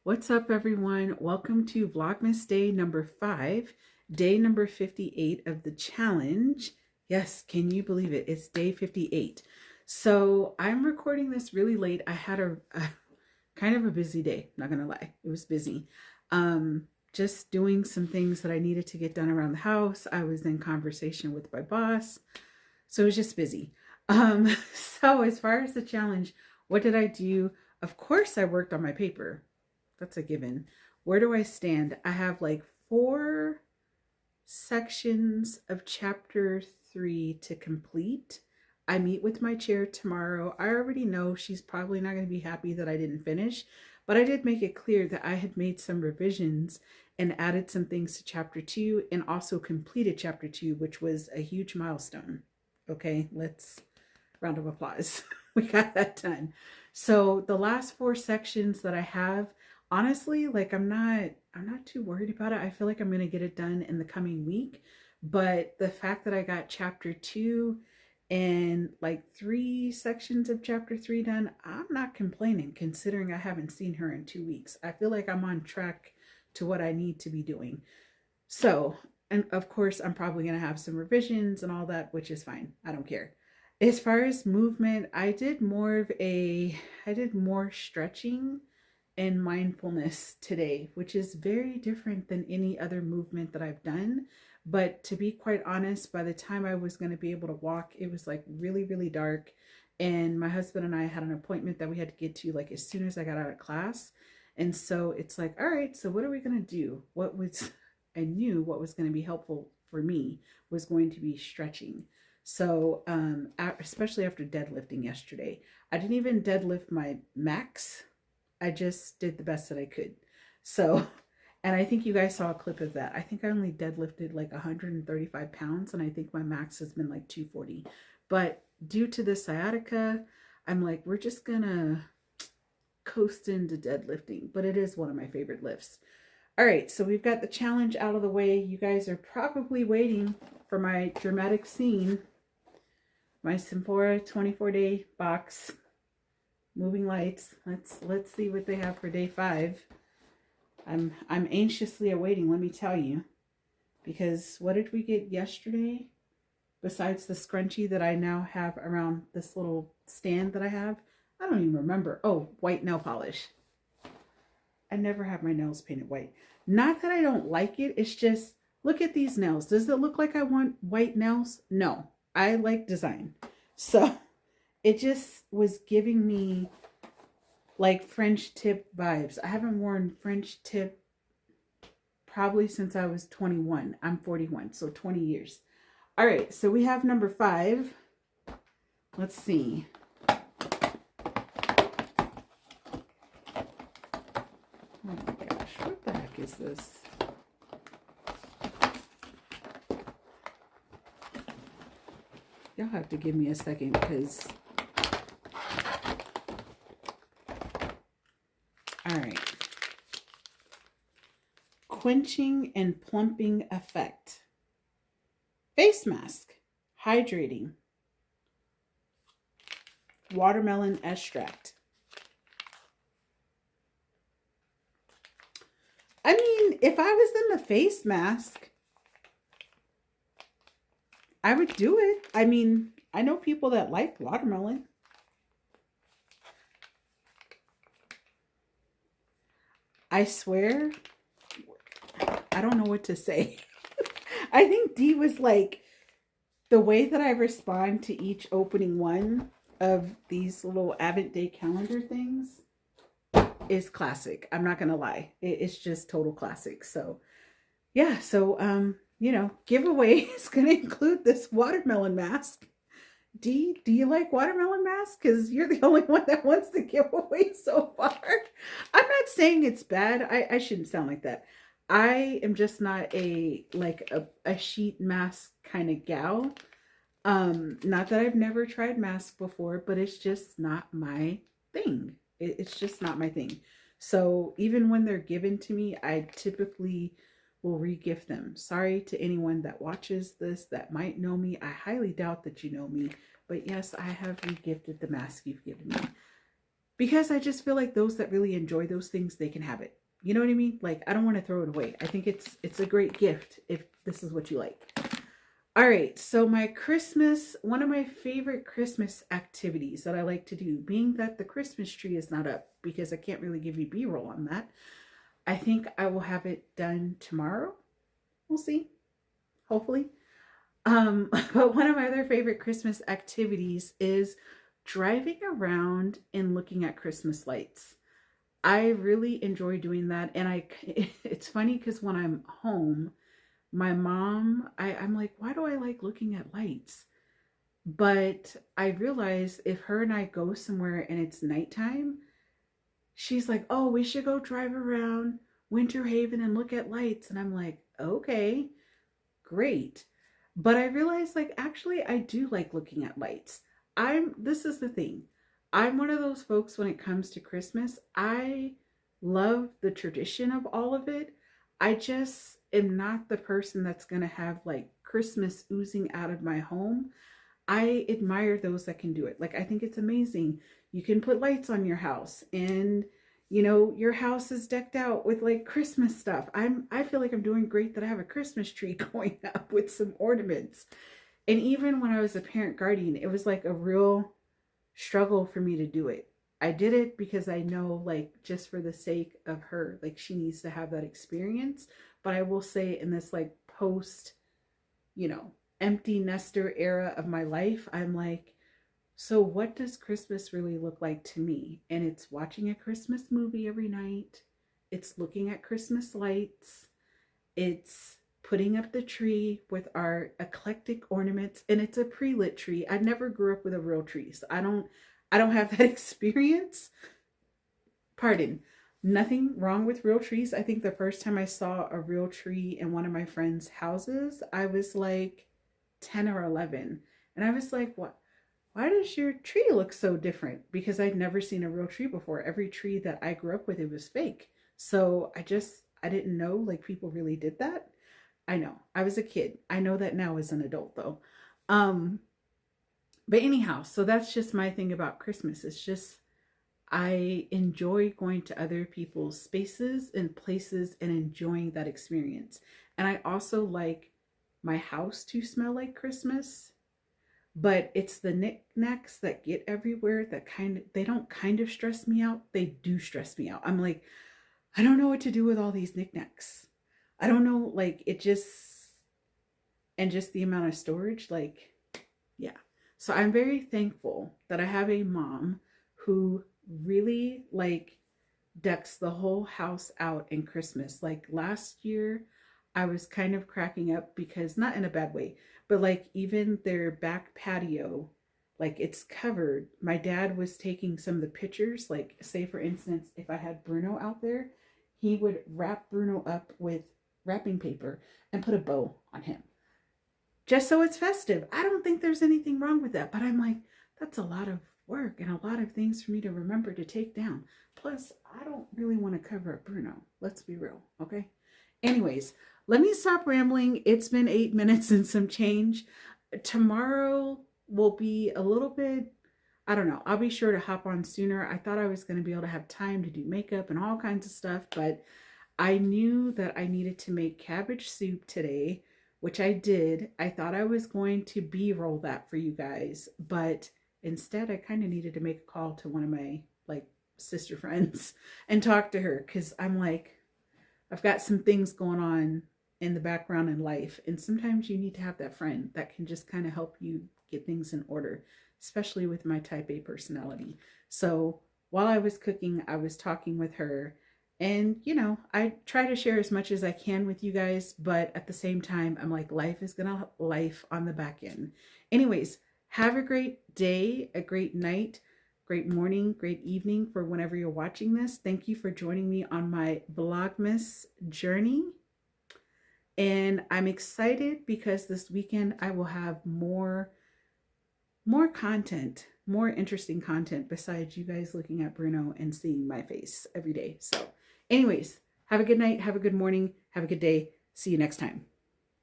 What's up, everyone? Welcome to Vlogmas day number 5, day number 58 of the challenge. Yes, can you believe it? It's day 58. So I'm recording this really late. I had a kind of a busy day, not gonna lie. It was busy. Just doing some things that I needed to get done around the house. I was in conversation with my boss. So it was just busy. So as far as the challenge, what did I do? Of course, I worked on my paper. That's a given. Where do I stand? I have like 4 sections of chapter 3 to complete. I meet with my chair tomorrow. I already know she's probably not going to be happy that I didn't finish, but I did make it clear that I had made some revisions and added some things to chapter 2 and also completed chapter 2, which was a huge milestone. Okay, let's round of applause. We got that done. So the last 4 sections that I have, honestly, like I'm not too worried about it. I feel like I'm going to get it done in the coming week. But the fact that I got chapter 2 and like 3 sections of chapter 3 done, I'm not complaining considering I haven't seen her in 2 weeks. I feel like I'm on track to what I need to be doing. So, and of course, I'm probably going to have some revisions and all that, which is fine. I don't care. As far as movement, I did more stretching and mindfulness today, which is very different than any other movement that I've done. But to be quite honest, by the time I was going to be able to walk, it was like really, really dark. And my husband and I had an appointment that we had to get to like as soon as I got out of class. And so it's like, all right, so what are we going to do? I knew what was going to be helpful for me was going to be stretching. So especially after deadlifting yesterday, I didn't even deadlift my max. I just did the best that I could. So, and I think you guys saw a clip of that. I think I only deadlifted like 135 pounds, and I think my max has been like 240. But due to the sciatica, I'm like, we're just gonna coast into deadlifting, but it is one of my favorite lifts. All right, so we've got the challenge out of the way. You guys are probably waiting for my dramatic scene, my Sephora 24-day box, moving lights. Let's see what they have for day 5. I'm anxiously awaiting, let me tell you, because what did we get yesterday? Besides the scrunchie that I now have around this little stand that I have, I don't even remember. Oh, white nail polish. I never have my nails painted white. Not that I don't like it. It's just, look at these nails. Does it look like I want white nails? No, I like design. So it just was giving me like French tip vibes. I haven't worn French tip probably since I was 21. I'm 41, so 20 years. All right, so we have number 5. Let's see. Oh my gosh, what the heck is this? Y'all have to give me a second because... All right. Quenching and plumping effect. Face mask. Hydrating. Watermelon extract. I mean, if I was in the face mask, I would do it. I mean, I know people that like watermelon. I swear, I don't know what to say. I think Dee was like, the way that I respond to each opening one of these little Advent Day calendar things is classic. I'm not gonna lie. It's just total classic. So yeah, so you know, giveaway is gonna include this watermelon mask. Dee, do you like watermelon mask? Because you're the only one that wants to give away so far. I'm not saying it's bad. I shouldn't sound like that. I am just not a sheet mask kind of gal. Not that I've never tried masks before, but it's just not my thing. It's just not my thing. So even when they're given to me, I typically will re-gift them. Sorry to anyone that watches this that might know me. I highly doubt that you know me, but yes, I have re-gifted the mask you've given me. because I just feel like those that really enjoy those things, they can have it. You know what I mean? Like, I don't want to throw it away. I think it's a great gift if this is what you like. All right, so one of my favorite Christmas activities that I like to do, being that the Christmas tree is not up because I can't really give you B-roll on that. I think I will have it done tomorrow. We'll see. Hopefully. But one of my other favorite Christmas activities is driving around and looking at Christmas lights. I really enjoy doing that. And it's funny because when I'm home, my mom, I'm like, why do I like looking at lights? But I realize if her and I go somewhere and it's nighttime, she's like, oh, we should go drive around Winter Haven and look at lights. And I'm like, okay, great. But I realized, like, actually, I do like looking at lights. This is the thing. I'm one of those folks when it comes to Christmas. I love the tradition of all of it. I just am not the person that's going to have like Christmas oozing out of my home. I admire those that can do it. Like, I think it's amazing. You can put lights on your house and your house is decked out with like Christmas stuff. I feel like I'm doing great that I have a Christmas tree going up with some ornaments. And even when I was a parent guardian, it was like a real struggle for me to do it. I did it because I know, like, just for the sake of her, like, she needs to have that experience. But I will say, in this like post, empty nester era of my life, I'm like, so what does Christmas really look like to me? And it's watching a Christmas movie every night. It's looking at Christmas lights. It's putting up the tree with our eclectic ornaments, and it's a pre-lit tree. I never grew up with a real tree, so I don't have that experience. Pardon. Nothing wrong with real trees. I think the first time I saw a real tree in one of my friends' houses, I was like 10 or 11. And I was like, what? Why does your tree look so different? Because I'd never seen a real tree before. Every tree that I grew up with, it was fake. So I didn't know like people really did that. I know. I was a kid. I know that now as an adult though. But anyhow, so that's just my thing about Christmas. It's just I enjoy going to other people's spaces and places and enjoying that experience. And I also like my house to smell like Christmas, but it's the knickknacks that get everywhere that they don't kind of stress me out. They do stress me out. I'm like, I don't know what to do with all these knickknacks. I don't know, like and just the amount of storage, like, yeah. So I'm very thankful that I have a mom who really like decks the whole house out in Christmas. Like last year, I was kind of cracking up because, not in a bad way, but like even their back patio, like it's covered. My dad was taking some of the pictures, like say for instance, if I had Bruno out there, he would wrap Bruno up with wrapping paper and put a bow on him. Just so it's festive. I don't think there's anything wrong with that, but I'm like, that's a lot of work and a lot of things for me to remember to take down. Plus, I don't really want to cover up Bruno. Let's be real, okay? Anyways, let me stop rambling. It's been 8 minutes and some change. Tomorrow will be a little bit, I don't know. I'll be sure to hop on sooner. I thought I was going to be able to have time to do makeup and all kinds of stuff, but I knew that I needed to make cabbage soup today, which I did. I thought I was going to B-roll that for you guys, but instead I kind of needed to make a call to one of my like sister friends and talk to her, because I'm like, I've got some things going on in the background in life, and sometimes you need to have that friend that can just kind of help you get things in order, especially with my type A personality. So while I was cooking, I was talking with her, and I try to share as much as I can with you guys, but at the same time, I'm like, life is gonna life on the back end. Anyways, have a great day, a great night, great morning, great evening for whenever you're watching this. Thank you for joining me on my Vlogmas journey. And I'm excited because this weekend I will have more content, more interesting content besides you guys looking at Bruno and seeing my face every day. So anyways, have a good night, have a good morning, have a good day. See you next time.